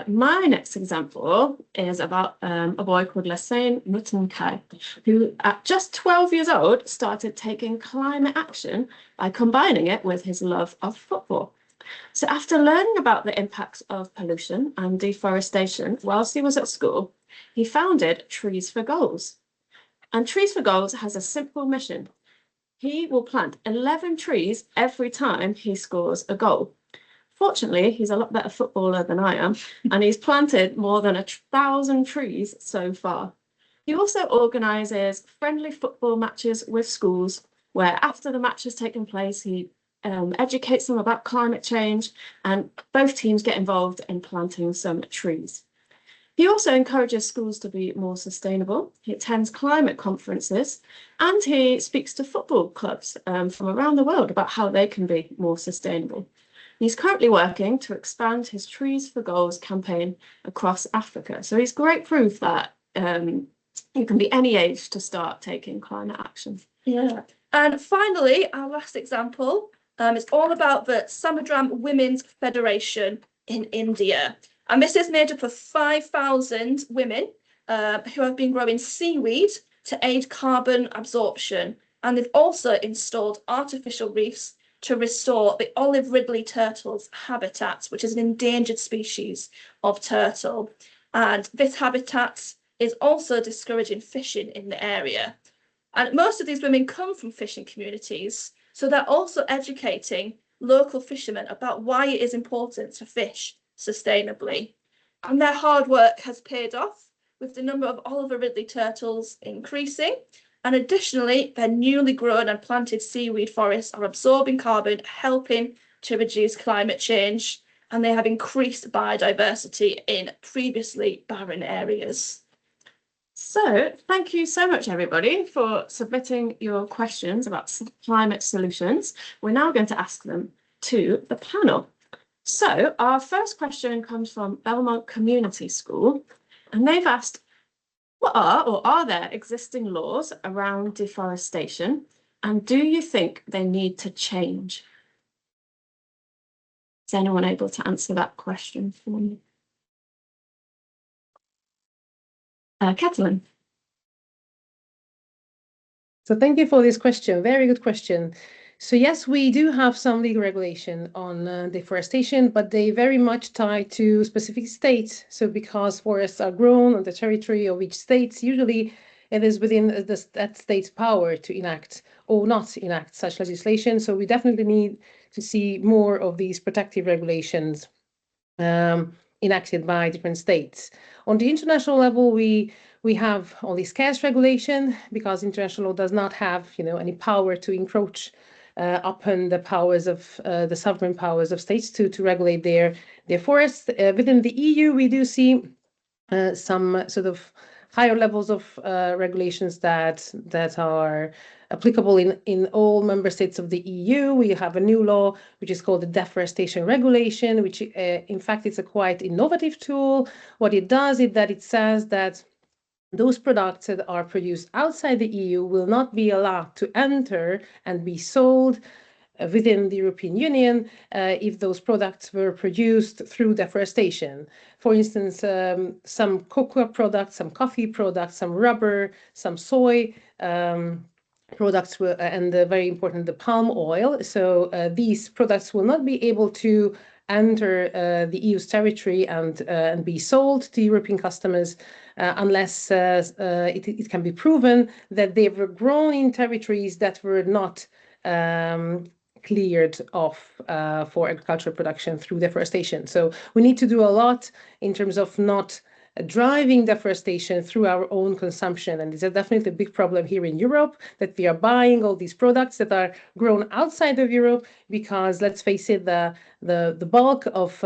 My next example is about a boy called Lassane Mutankai, who at just 12 years old started taking climate action by combining it with his love of football. So after learning about the impacts of pollution and deforestation whilst he was at school, he founded Trees for Goals. And Trees for Goals has a simple mission. He will plant 11 trees every time he scores a goal. Fortunately, he's a lot better footballer than I am, and he's planted more than 1,000 trees so far. He also organises friendly football matches with schools, where after the match has taken place, he educates them about climate change, and both teams get involved in planting some trees. He also encourages schools to be more sustainable. He attends climate conferences, and he speaks to football clubs from around the world about how they can be more sustainable. He's currently working to expand his Trees for Goals campaign across Africa. So he's great proof that you can be any age to start taking climate action. Yeah. And finally, our last example is all about the Samudram Women's Federation in India. And this is made up of 5,000 women who have been growing seaweed to aid carbon absorption. And they've also installed artificial reefs to restore the olive ridley turtle's habitat, which is an endangered species of turtle. And this habitat is also discouraging fishing in the area. And most of these women come from fishing communities, so they're also educating local fishermen about why it is important to fish sustainably. And their hard work has paid off, with the number of Oliver Ridley turtles increasing. And additionally, their newly grown and planted seaweed forests are absorbing carbon, helping to reduce climate change, and they have increased biodiversity in previously barren areas. So thank you so much, everybody, for submitting your questions about climate solutions. We're now going to ask them to the panel. So our first question comes from Belmont Community School, and they've asked, what are there existing laws around deforestation, and do you think they need to change? Is anyone able to answer that question for me? Catalin. So thank you for this question. Very good question. So yes, we do have some legal regulation on deforestation, but they very much tie to specific states. So because forests are grown on the territory of each state, usually it is within that state's power to enact or not enact such legislation. So we definitely need to see more of these protective regulations enacted by different states. On the international level, we have only scarce regulation because international law does not have, any power to encroach upon the powers of the sovereign powers of states to regulate their forests. Within the EU, we do see some sort of higher levels of regulations that are applicable in all member states of the EU. We have a new law which is called the Deforestation Regulation, which in fact is a quite innovative tool. What it does is that it says that those products that are produced outside the EU will not be allowed to enter and be sold within the European Union if those products were produced through deforestation. For instance, some cocoa products, some coffee products, some rubber, some soy products, and very important, the palm oil. So these products will not be able to enter the EU's territory and be sold to European customers unless it can be proven that they were grown in territories that were not cleared off for agricultural production through deforestation. So we need to do a lot in terms of not driving deforestation through our own consumption. And it's definitely a big problem here in Europe that we are buying all these products that are grown outside of Europe because, let's face it, the bulk of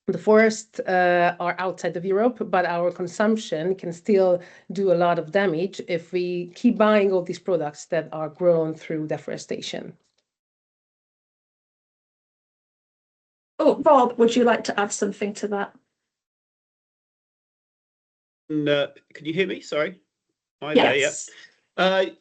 the forests are outside of Europe, but our consumption can still do a lot of damage if we keep buying all these products that are grown through deforestation. Oh, Rob, would you like to add something to that? No, can you hear me? Sorry. Hi Yes. there,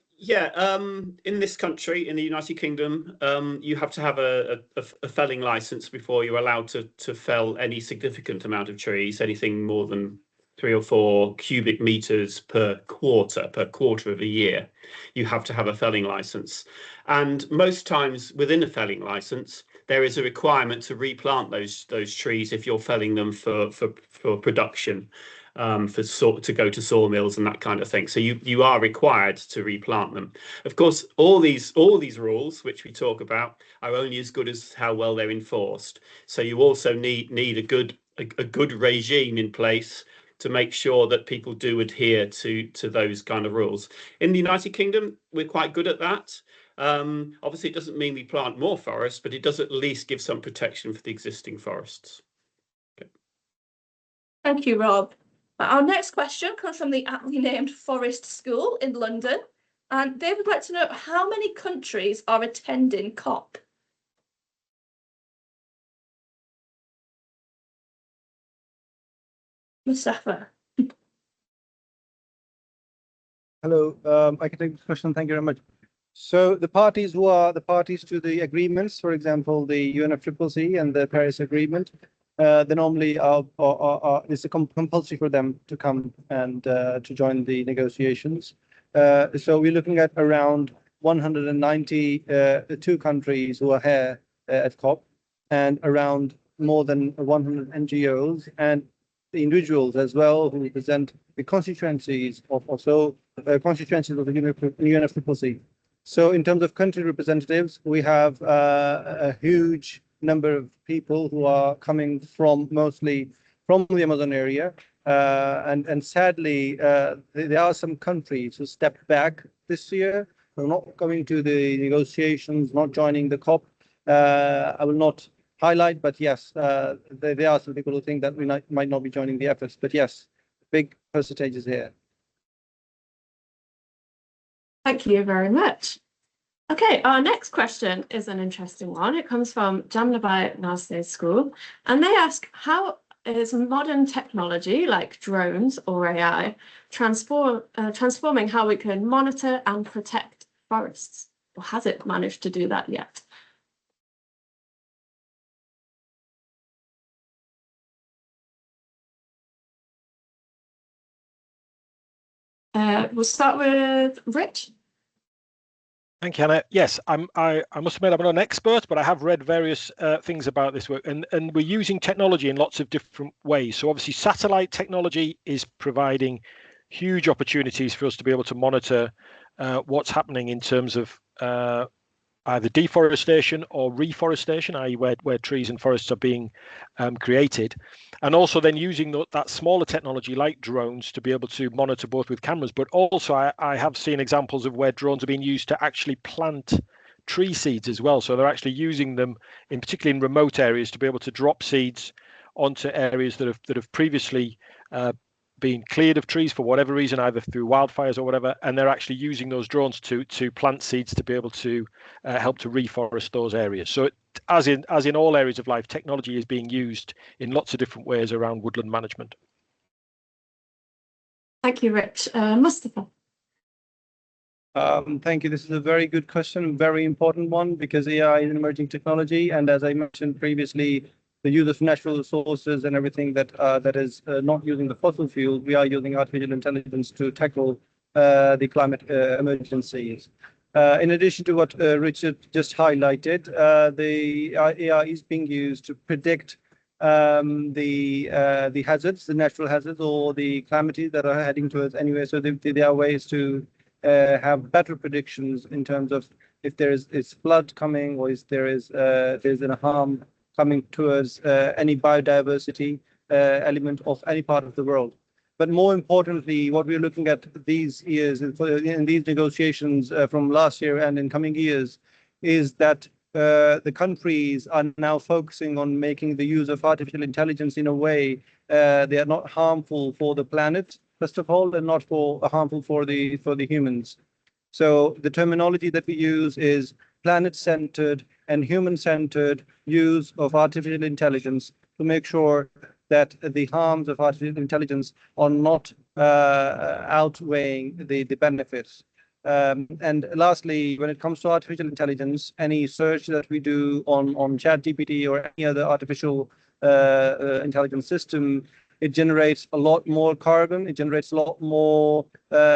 in this country, in the United Kingdom, you have to have a felling license before you're allowed to fell any significant amount of trees, anything more than 3 or 4 cubic meters per quarter of a year. You have to have a felling license. And most times within a felling license, there is a requirement to replant those trees if you're felling them for production. To go to sawmills and that kind of thing. So you are required to replant them. Of course, all these rules which we talk about are only as good as how well they're enforced. So you also need a good regime in place to make sure that people do adhere to those kind of rules. In the United Kingdom, we're quite good at that. Obviously, it doesn't mean we plant more forests, but it does at least give some protection for the existing forests. Okay. Thank you, Rob. Our next question comes from the aptly named Forest School in London, and they would like to know how many countries are attending COP? Mustafa. Hello, I can take this question. Thank you very much. So the parties who are the parties to the agreements, for example, the UNFCCC and the Paris Agreement, they normally it's compulsory for them to come and to join the negotiations. So we're looking at around 192 countries who are here at COP, and around more than 100 NGOs and the individuals as well who represent the constituencies of constituencies of the UNFCCC. So in terms of country representatives, we have a huge number of people who are coming mostly from the Amazon area. And sadly, there are some countries who stepped back this year, who are not coming to the negotiations, not joining the COP. I will not highlight, but yes, there are some people who think that we might not be joining the efforts. But yes, big percentages here. Thank you very much. Okay, our next question is an interesting one. It comes from Jamnabai Nasne School, and they ask, how is modern technology like drones or AI transforming how we can monitor and protect forests? Or has it managed to do that yet? We'll start with Rich. Thank you, Hannah. Yes, I must admit I'm not an expert, but I have read various things about this work, and we're using technology in lots of different ways. So obviously, satellite technology is providing huge opportunities for us to be able to monitor what's happening in terms of either deforestation or reforestation, i.e. where trees and forests are being created, and also then using that smaller technology like drones to be able to monitor both with cameras, but also I have seen examples of where drones are being used to actually plant tree seeds as well. So they're actually using them particularly in remote areas to be able to drop seeds onto areas that have previously been cleared of trees for whatever reason, either through wildfires or whatever, and they're actually using those drones to plant seeds to be able to help to reforest those areas. So as in all areas of life, technology is being used in lots of different ways around woodland management. Thank you, Rich. Mustafa. Thank you. This is a very good question, very important one, because AI is an emerging technology. And as I mentioned previously, the use of natural resources and everything that is not using the fossil fuels, we are using artificial intelligence to tackle the climate emergencies. In addition to what Richard just highlighted, the AI is being used to predict the hazards, the natural hazards, or the calamities that are heading towards anyway. So there are ways to have better predictions in terms of if there is flood coming, or if there's a harm coming towards any biodiversity element of any part of the world. But more importantly, what we're looking at these years in these negotiations from last year and in coming years is that the countries are now focusing on making the use of artificial intelligence in a way they are not harmful for the planet, first of all, and not harmful for the humans. So the terminology that we use is planet-centered and human-centered use of artificial intelligence to make sure that the harms of artificial intelligence are not outweighing the benefits. And lastly, when it comes to artificial intelligence, any search that we do on ChatGPT or any other artificial intelligence system, it generates a lot more carbon, it generates a lot more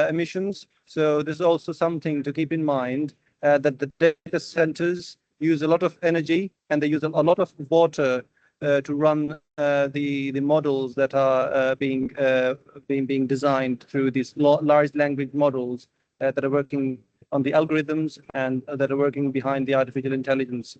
emissions. So there's also something to keep in mind that the data centers use a lot of energy and they use a lot of water to run the models that are being designed through these large language models that are working on the algorithms and that are working behind the artificial intelligence.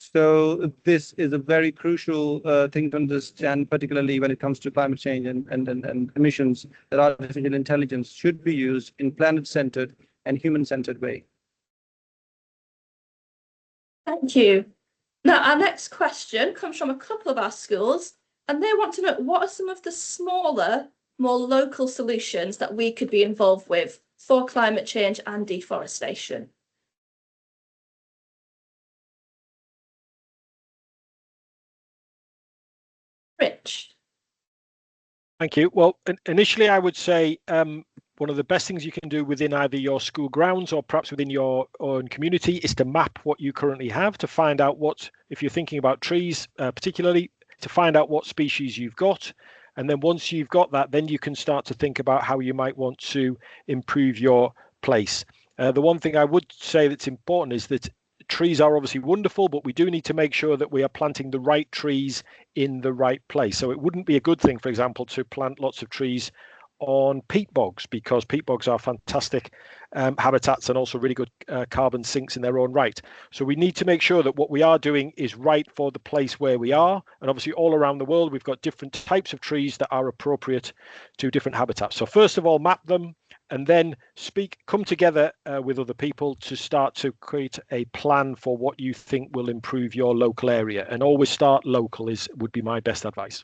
So this is a very crucial thing to understand, particularly when it comes to climate change and emissions, that artificial intelligence should be used in planet-centered and human-centered way. Thank you. Now, our next question comes from a couple of our schools, and they want to know what are some of the smaller, more local solutions that we could be involved with for climate change and deforestation. Rich. Thank you. Well, initially, I would say one of the best things you can do within either your school grounds or perhaps within your own community is to map what you currently have, to find out what, if you're thinking about trees particularly, to find out what species you've got. And then once you've got that, then you can start to think about how you might want to improve your place. The one thing I would say that's important is that trees are obviously wonderful, but we do need to make sure that we are planting the right trees in the right place. So it wouldn't be a good thing, for example, to plant lots of trees on peat bogs, because peat bogs are fantastic habitats and also really good carbon sinks in their own right. So we need to make sure that what we are doing is right for the place where we are. And obviously all around the world, we've got different types of trees that are appropriate to different habitats. So first of all, map them, and then come together with other people to start to create a plan for what you think will improve your local area. And always start local would be my best advice.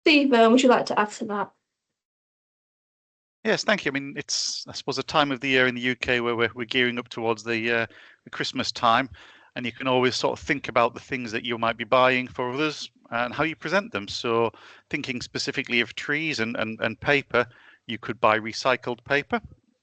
Stephen, would you like to add to that? Yes, thank you. I mean, it's, I suppose, a time of the year in the UK where we're gearing up towards the Christmas time, and you can always sort of think about the things that you might be buying for others and how you present them. So thinking specifically of trees and paper, you could buy recycled paper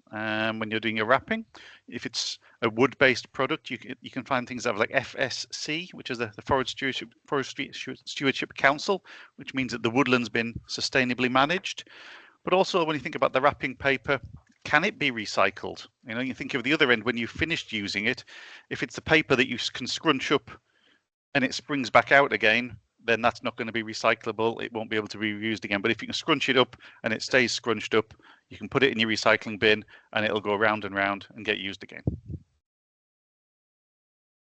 when you're doing your wrapping. If it's a wood-based product, you can find things that have like FSC, which is the Forestry Stewardship Council, which means that the woodland's been sustainably managed. But also when you think about the wrapping paper, can it be recycled? You know, you think of the other end when you've finished using it. If it's the paper that you can scrunch up and it springs back out again, then that's not going to be recyclable. It won't be able to be reused again. But if you can scrunch it up and it stays scrunched up, you can put it in your recycling bin and it'll go round and round and get used again.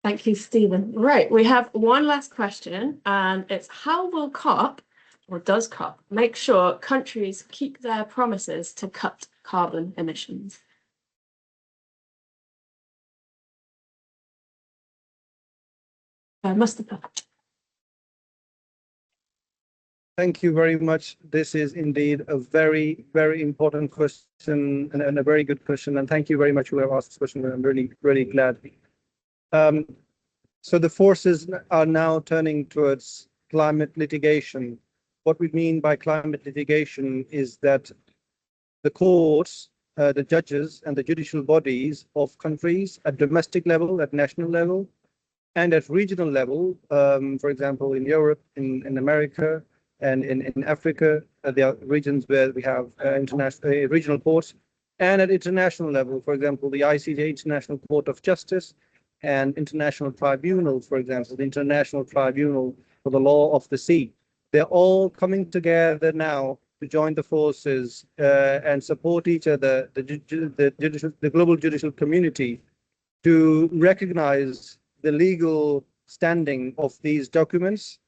Thank you, Stephen. Right, we have one last question, and it's how will COP, or does COP, make sure countries keep their promises to cut carbon emissions? Mustafa. Thank you very much. This is indeed a very, very important question and a very good question. And thank you very much who have asked this question. I'm really, really glad. So the forces are now turning towards climate litigation. What we mean by climate litigation is that the courts, the judges and the judicial bodies of countries at domestic level, at national level, and at regional level, for example, in Europe, in America, and in Africa, there are regions where we have international regional courts, and at international level, for example, the ICJ, International Court of Justice, and international tribunals, for example, the International Tribunal for the Law of the Sea. They're all coming together now to join the forces and support each other, the global judicial community, to recognize the legal standing of these documents,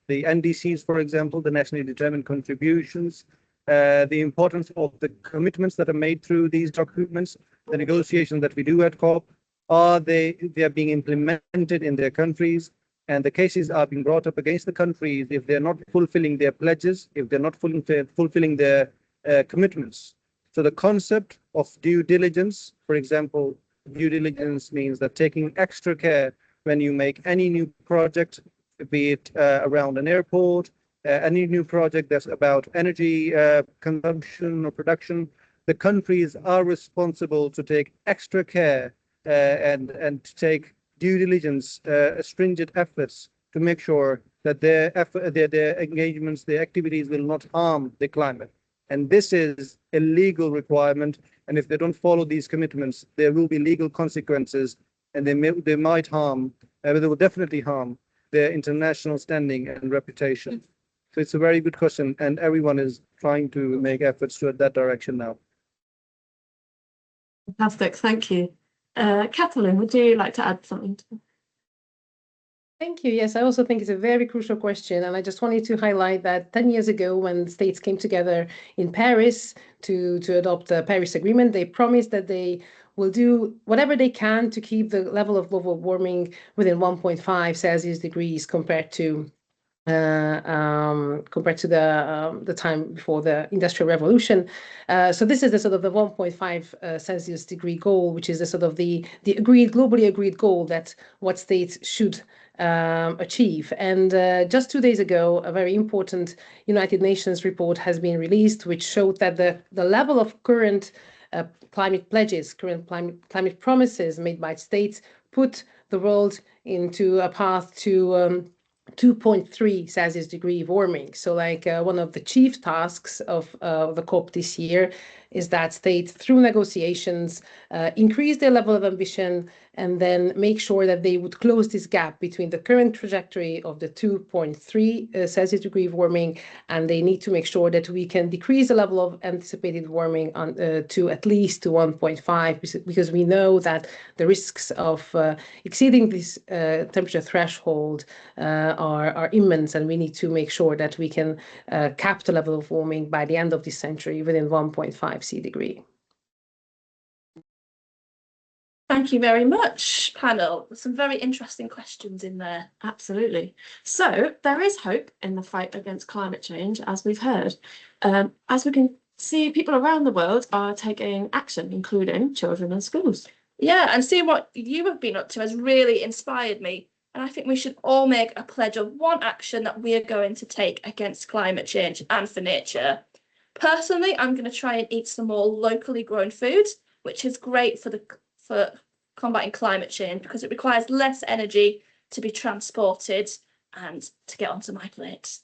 the NDCs, for example, the nationally determined contributions, the importance of the commitments that are made through these documents, the negotiations that we do at COP, they are being implemented in their countries, and the cases are being brought up against the countries if they're not fulfilling their pledges, if they're not fulfilling their commitments. So the concept of due diligence, for example, due diligence means that taking extra care when you make any new project, be it around an airport, any new project that's about energy consumption or production, the countries are responsible to take extra care and to take due diligence, stringent efforts to make sure that their engagements, their activities will not harm the climate. And this is a legal requirement. And if they don't follow these commitments, there will be legal consequences, and they might harm, they will definitely harm their international standing and reputation. So it's a very good question, and everyone is trying to make efforts toward that direction now. Fantastic, thank you. Kathleen, would you like to add something to that? Thank you. Yes, I also think it's a very crucial question. And I just wanted to highlight that 10 years ago, when states came together in Paris to adopt the Paris Agreement, they promised that they will do whatever they can to keep the level of global warming within 1.5 Celsius degrees compared to the time before the Industrial Revolution. So this is the sort of the 1.5 Celsius degree goal, which is the sort of the globally agreed goal that what states should achieve. And just 2 days ago, a very important United Nations report has been released, which showed that the level of current climate pledges, current climate promises made by states put the world into a path to 2.3 Celsius degree warming. So like one of the chief tasks of the COP this year is that states, through negotiations, increase their level of ambition and then make sure that they would close this gap between the current trajectory of the 2.3 Celsius degree warming, and they need to make sure that we can decrease the level of anticipated warming to at least to 1.5, because we know that the risks of exceeding this temperature threshold are immense, and we need to make sure that we can cap the level of warming by the end of this century within 1.5 C degree. Thank you very much, panel. Some very interesting questions in there. Absolutely. So there is hope in the fight against climate change, as we've heard. As we can see, people around the world are taking action, including children in schools. Yeah, and seeing what you have been up to has really inspired me. And I think we should all make a pledge of one action that we are going to take against climate change and for nature. Personally, I'm going to try and eat some more locally grown food, which is great for combating climate change because it requires less energy to be transported and to get onto my plate.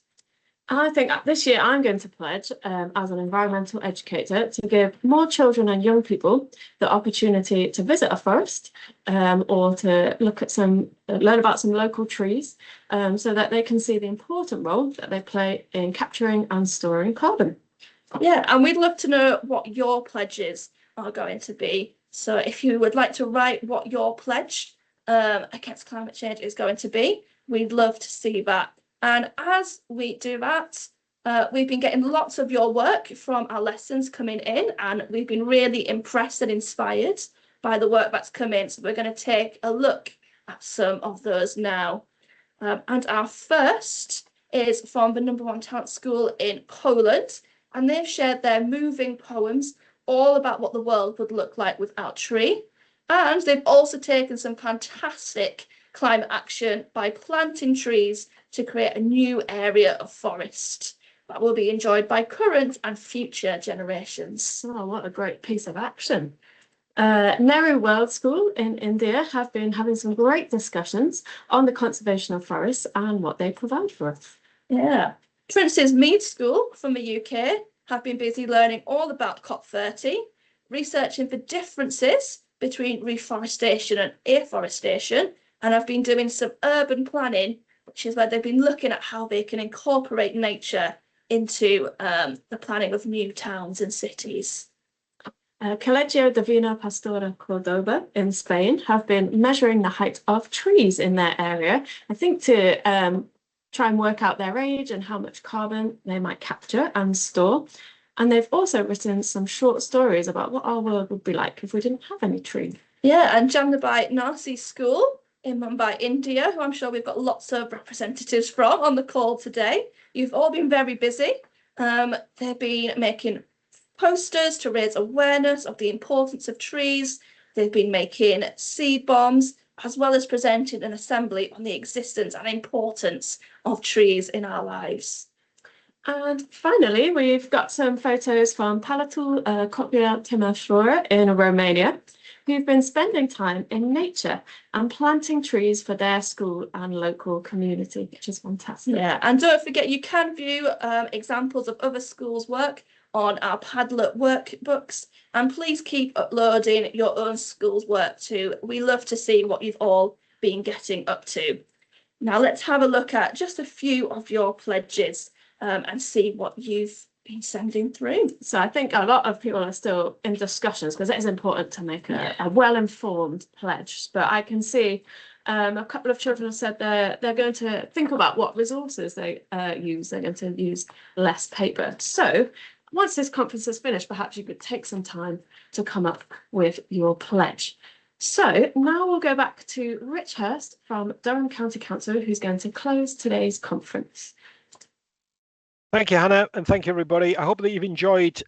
I think this year I'm going to pledge as an environmental educator to give more children and young people the opportunity to visit a forest or to look at learn about some local trees so that they can see the important role that they play in capturing and storing carbon. Yeah, and we'd love to know what your pledges are going to be. So if you would like to write what your pledge against climate change is going to be, we'd love to see that. And as we do that, we've been getting lots of your work from our lessons coming in, and we've been really impressed and inspired by the work that's come in. So we're going to take a look at some of those now. And our first is from the #1 talent school in Poland, and they've shared their moving poems all about what the world would look like without tree. And they've also taken some fantastic climate action by planting trees to create a new area of forest that will be enjoyed by current and future generations. Oh, what a great piece of action. Nehru World School in India have been having some great discussions on the conservation of forests and what they provide for us. Yeah. Prince's Mead School from the UK have been busy learning all about COP30, researching the differences between reforestation and afforestation, and have been doing some urban planning, which is where they've been looking at how they can incorporate nature into the planning of new towns and cities. Colegio Divina Pastora Cordoba in Spain have been measuring the height of trees in their area, I think to try and work out their age and how much carbon they might capture and store. And they've also written some short stories about what our world would be like if we didn't have any trees. Yeah, and Jamnabai Narsi School in Mumbai, India, who I'm sure we've got lots of representatives from on the call today. You've all been very busy. They've been making posters to raise awareness of the importance of trees. They've been making seed bombs, as well as presenting an assembly on the existence and importance of trees in our lives. And finally, we've got some photos from Palatul Copia Timișoara in Romania, who've been spending time in nature and planting trees for their school and local community, which is fantastic. Yeah, and don't forget, you can view examples of other schools' work on our Padlet workbooks, and please keep uploading your own school's work too. We love to see what you've all been getting up to. Now let's have a look at just a few of your pledges and see what you've been sending through. So I think a lot of people are still in discussions because it is important to make a well-informed pledge. But I can see a couple of children have said they're going to think about what resources they use. They're going to use less paper. So once this conference is finished, perhaps you could take some time to come up with your pledge. So now we'll go back to Rich Hurst from Durham County Council, who's going to close today's conference. Thank you, Hannah, and thank you, everybody. I hope that you've enjoyed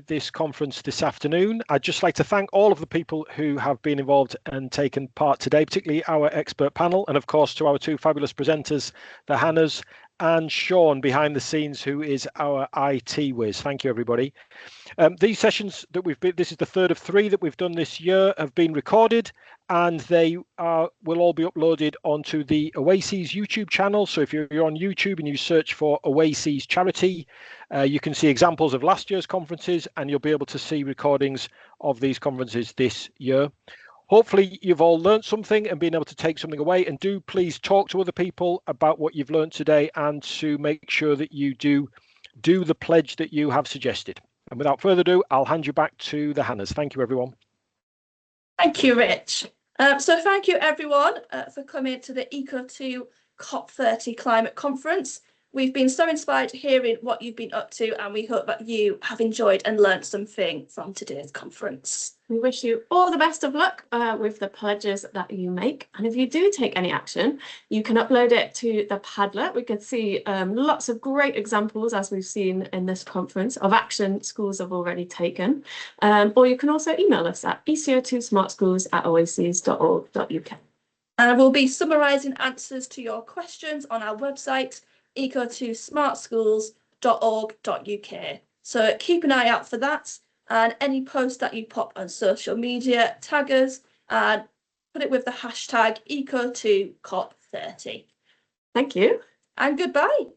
this conference this afternoon. I'd just like to thank all of the people who have been involved and taken part today, particularly our expert panel, and of course to our two fabulous presenters, the Hannahs and Sean behind the scenes, who is our IT whiz. Thank you, everybody. These sessions that this is the third of 3 that we've done this year, have been recorded, and they will all be uploaded onto the Oases YouTube channel. So if you're on YouTube and you search for Oases Charity, you can see examples of last year's conferences, and you'll be able to see recordings of these conferences this year. Hopefully you've all learned something and been able to take something away, and do please talk to other people about what you've learned today, and to make sure that you do the pledge that you have suggested. And without further ado, I'll hand you back to the Hannahs. Thank you, everyone. Thank you, Rich. So thank you, everyone, for coming to the ECO2 COP30 Climate Conference. We've been so inspired hearing what you've been up to, and we hope that you have enjoyed and learned something from today's conference. We wish you all the best of luck with the pledges that you make. And if you do take any action, you can upload it to the Padlet. We could see lots of great examples, as we've seen in this conference, of action schools have already taken. Or you can also email us at eco2smartschools@oases.org.uk. And we'll be summarising answers to your questions on our website, eco2smartschools.org.uk. So keep an eye out for that. And any post that you pop on social media, tag us and put it with the hashtag ECO2COP30. Thank you. And goodbye.